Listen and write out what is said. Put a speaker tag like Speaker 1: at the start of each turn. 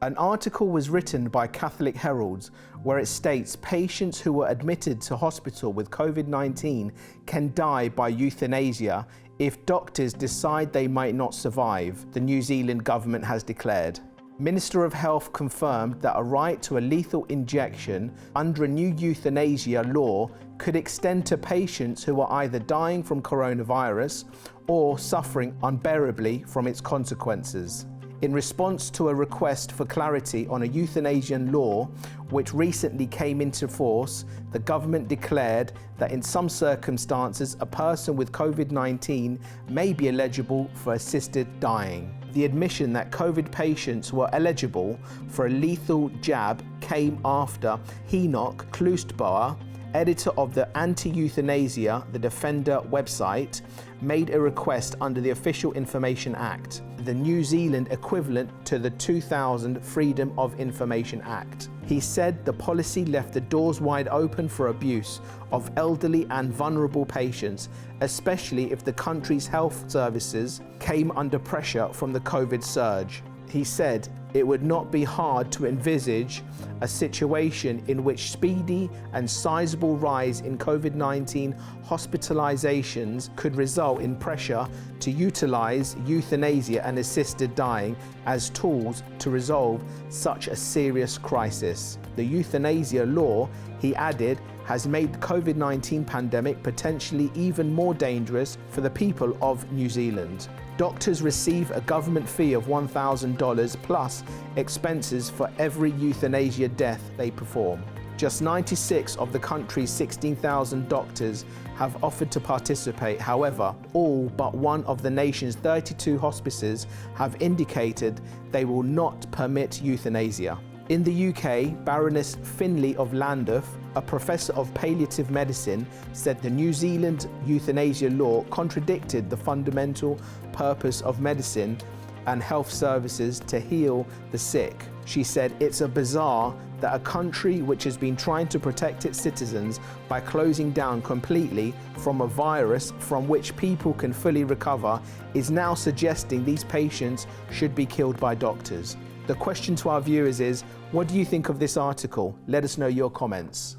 Speaker 1: An article was written by Catholic Heralds where it states patients who were admitted to hospital with COVID-19 can die by euthanasia if doctors decide they might not survive, the New Zealand government has declared. Minister of Health confirmed that a right to a lethal injection under a new euthanasia law could extend to patients who are either dying from coronavirus or suffering unbearably from its consequences. In response to a request for clarity on a euthanasian law, which recently came into force, the government declared that in some circumstances, a person with COVID-19 may be eligible for assisted dying. The admission that COVID patients were eligible for a lethal jab came after Enoch Kloostbauer, editor of the Anti-Euthanasia, the Defender website, made a request under the Official Information Act, the New Zealand equivalent to the 2000 Freedom of Information Act. He said the policy left the doors wide open for abuse of elderly and vulnerable patients, especially if the country's health services came under pressure from the COVID surge. He said it would not be hard to envisage a situation in which speedy and sizable rise in COVID-19 hospitalizations could result in pressure to utilize euthanasia and assisted dying as tools to resolve such a serious crisis. The euthanasia law, he added, has made the COVID-19 pandemic potentially even more dangerous for the people of New Zealand. Doctors receive a government fee of $1,000 plus expenses for every euthanasia death they perform. Just 96 of the country's 16,000 doctors have offered to participate. However, all but one of the nation's 32 hospices have indicated they will not permit euthanasia. In the UK, Baroness Finlay of Llandaff, a professor of palliative medicine, said the New Zealand euthanasia law contradicted the fundamental purpose of medicine and health services to heal the sick. She said it's bizarre that a country which has been trying to protect its citizens by closing down completely from a virus from which people can fully recover is now suggesting these patients should be killed by doctors. The question to our viewers is, what do you think of this article? Let us know your comments.